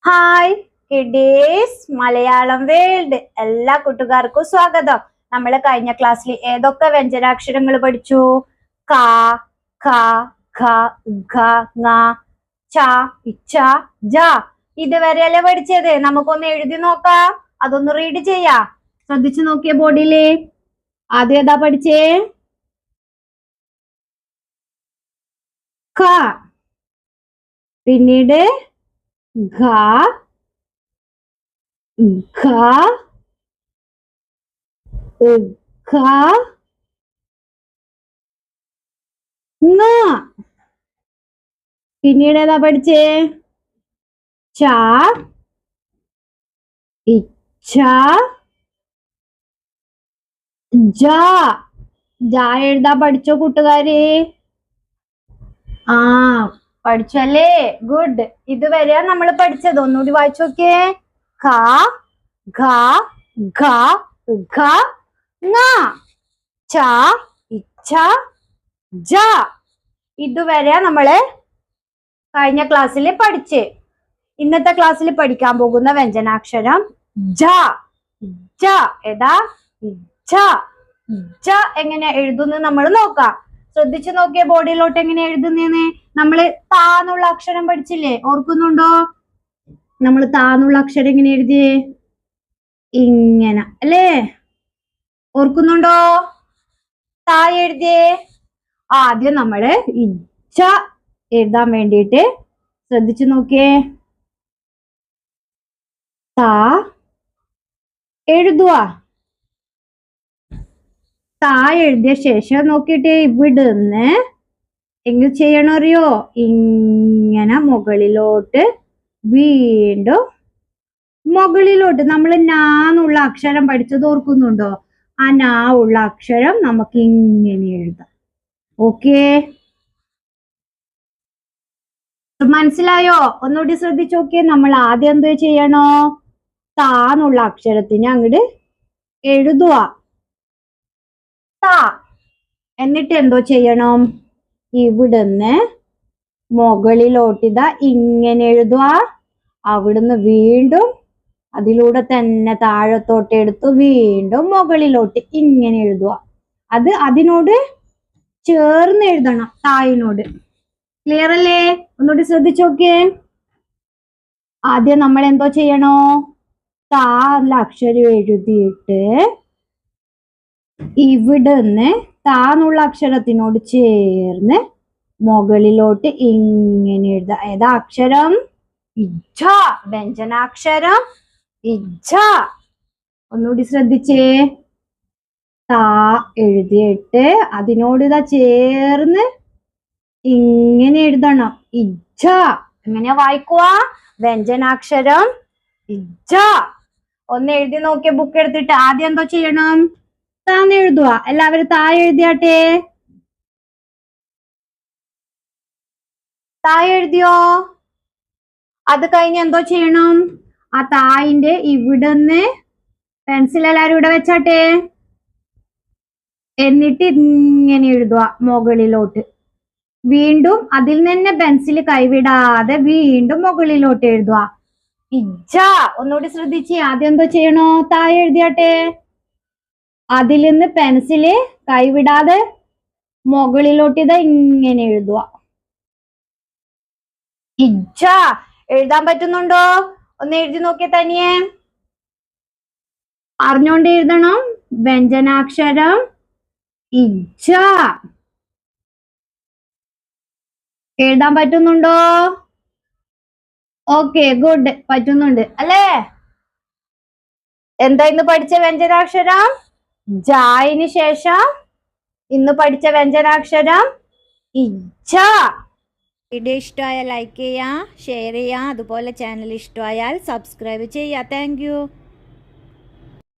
Hi kiddies Malayalam world എല്ലാ കൂട്ടുകാർക്കും സ്വാഗതം. നമ്മൾ കഴിഞ്ഞ ക്ലാസ്സിൽ ഏതൊക്കെ വ്യഞ്ജനാക്ഷരങ്ങൾ പഠിച്ചു? ക, ഖ, ഖ, ഘ, ങ, ച, ഇച്ച, ജ. ഇതുവരെയല്ലേ പഠിച്ചത്? നമുക്കൊന്ന് എഴുതി നോക്കാം, അതൊന്ന് റീഡ് ചെയ്യാം. ശ്രദ്ധിച്ചു നോക്കിയ ബോർഡില് ആദ്യം ഏതാ പഠിച്ചേ? ക, പിന്നീട് ഘ, ഘ, ഘ, ങ. പിന്നീട് ഏതാ പഠിച്ചേ? ച, ഇച്ച, ജ. ജ എഴുതാ പഠിച്ചോ കൂട്ടുകാരെ? പഠിച്ചല്ലേ? ഗുഡ്. ഇതുവരെയാ നമ്മൾ പഠിച്ചത്. ഒന്നുകൂടി വായിച്ചു നോക്കിയേ. ക, ഘ, ഘ, ഘ, ങ, ച, ഇച്ച, ജ. ഇതുവരെയാ നമ്മള് കഴിഞ്ഞ ക്ലാസ്സിൽ പഠിച്ചേ. ഇന്നത്തെ ക്ലാസ്സിൽ പഠിക്കാൻ പോകുന്ന വ്യഞ്ജനാക്ഷരം ജ. ജ ഏതാ? ജ. ജ എങ്ങനെ എഴുതുന്നു നമ്മൾ നോക്കാം. ശ്രദ്ധിച്ചു നോക്കിയ ബോർഡിലോട്ട് എങ്ങനെ എഴുതുന്നേന്ന്. നമ്മള് താന്നുള്ള അക്ഷരം പഠിച്ചില്ലേ? ഓർക്കുന്നുണ്ടോ? നമ്മൾ താന്നുള്ള അക്ഷരം എങ്ങനെ എഴുതിയേ? ഇങ്ങനെ അല്ലേ? ഓർക്കുന്നുണ്ടോ? താ എഴുതിയേ. ആദ്യം നമ്മള് ഇച്ച എഴുതാൻ വേണ്ടിയിട്ട് ശ്രദ്ധിച്ചു നോക്കിയേ. താ എഴുതുക. താ എഴുതിയ ശേഷം നോക്കിയിട്ട് ഇവിടുന്ന് എങ്ങനെ ചെയ്യണം അറിയോ? ഇങ്ങനെ മുകളിലോട്ട്, വീണ്ടും മുകളിലോട്ട്. നമ്മൾ നാന്നുള്ള അക്ഷരം പഠിച്ചത് ഓർക്കുന്നുണ്ടോ? ആ നാ ഉള്ള അക്ഷരം നമുക്ക് ഇങ്ങനെ എഴുതാം. ഓക്കേ, മനസ്സിലായോ? ഒന്നുകൂടി ശ്രദ്ധിച്ചു നോക്കിയേ. നമ്മൾ ആദ്യം എന്ത് ചെയ്യണോ? താന്നുള്ള അക്ഷരത്തിന് അങ്ങോട്ട് എഴുതുക. താ. എന്നിട്ട് എന്തോ ചെയ്യണം? ഇവിടുന്ന് മുകളിലോട്ട് ഇതാ ഇങ്ങനെ എഴുതുക. അവിടുന്ന് വീണ്ടും അതിലൂടെ തന്നെ താഴത്തോട്ട് എടുത്തു വീണ്ടും മുകളിലോട്ട് ഇങ്ങനെ എഴുതുക. അത് അതിനോട് ചേർന്ന് എഴുതണം, തായിനോട്. ക്ലിയർ അല്ലേ? ഒന്നുകൂടി ശ്രദ്ധിച്ചു നോക്കിയേ. ആദ്യം നമ്മൾ എന്തോ ചെയ്യണോ? താ എന്ന അക്ഷരം എഴുതിയിട്ട് ഇവിടുന്ന് താന്നുള്ള അക്ഷരത്തിനോട് ചേർന്ന് മുകളിലോട്ട് ഇങ്ങനെ എഴുതുക. ഏതാ അക്ഷരം? ഇജ്ജ. വ്യഞ്ജനാക്ഷരം ഇജ്ജ. ഒന്നുകൂടി ശ്രദ്ധിച്ചേ. താ എഴുതിയിട്ട് അതിനോട് ഇതാ ചേർന്ന് ഇങ്ങനെ എഴുതണം. ഇജ്ജ. എങ്ങനെയാ വായിക്കുക? വ്യഞ്ജനാക്ഷരം ഇജ്ജ. ഒന്ന് എഴുതി നോക്കിയ ബുക്ക് എടുത്തിട്ട് ആദ്യം എന്തോ ചെയ്യണം? താന്ന് എഴുതുക. എല്ലാവരും താ എഴുതിയാട്ടെ. താ എഴുതിയോ? അത് കഴിഞ്ഞ് എന്തോ ചെയ്യണം? ആ തായിന്റെ ഇവിടുന്ന് പെൻസിൽ എല്ലാരും ഇവിടെ വെച്ചാട്ടെ. എന്നിട്ട് ഇങ്ങനെ എഴുതുക മുകളിലോട്ട്. വീണ്ടും അതിൽ തന്നെ പെൻസിൽ കൈവിടാതെ വീണ്ടും മുകളിലോട്ട് എഴുതുക. ഇജ്ജ. ഒന്നുകൂടി ശ്രദ്ധിച്ച്. ആദ്യം എന്തോ ചെയ്യണോ? താ എഴുതിയാട്ടെ. അതിൽ നിന്ന് പെൻസില് കൈവിടാതെ മുകളിലോട്ട് ഇത് ഇങ്ങനെ എഴുതുക. ഇജ്ജ. എഴുതാൻ പറ്റുന്നുണ്ടോ? ഒന്ന് എഴുതി നോക്കിയ തനിയെ. അറിഞ്ഞോണ്ട് എഴുതണം. വ്യഞ്ജനാക്ഷരം ഇജ്ജ. എഴുതാൻ പറ്റുന്നുണ്ടോ? Okay, good. പറ്റുന്നുണ്ട് അല്ലേ? എന്താ ഇന്ന് പഠിച്ച വ്യഞ്ജനാക്ഷരം? ജായിന് ശേഷം ഇന്ന് പഠിച്ച വ്യഞ്ജനാക്ഷരം ഇജ്ജ. വീഡിയോ ഇഷ്ടമായാൽ ലൈക്ക് ചെയ്യുക, ഷെയർ ചെയ്യുക. അതുപോലെ ചാനൽ ഇഷ്ടമായാൽ സബ്സ്ക്രൈബ് ചെയ്യുക. Thank you.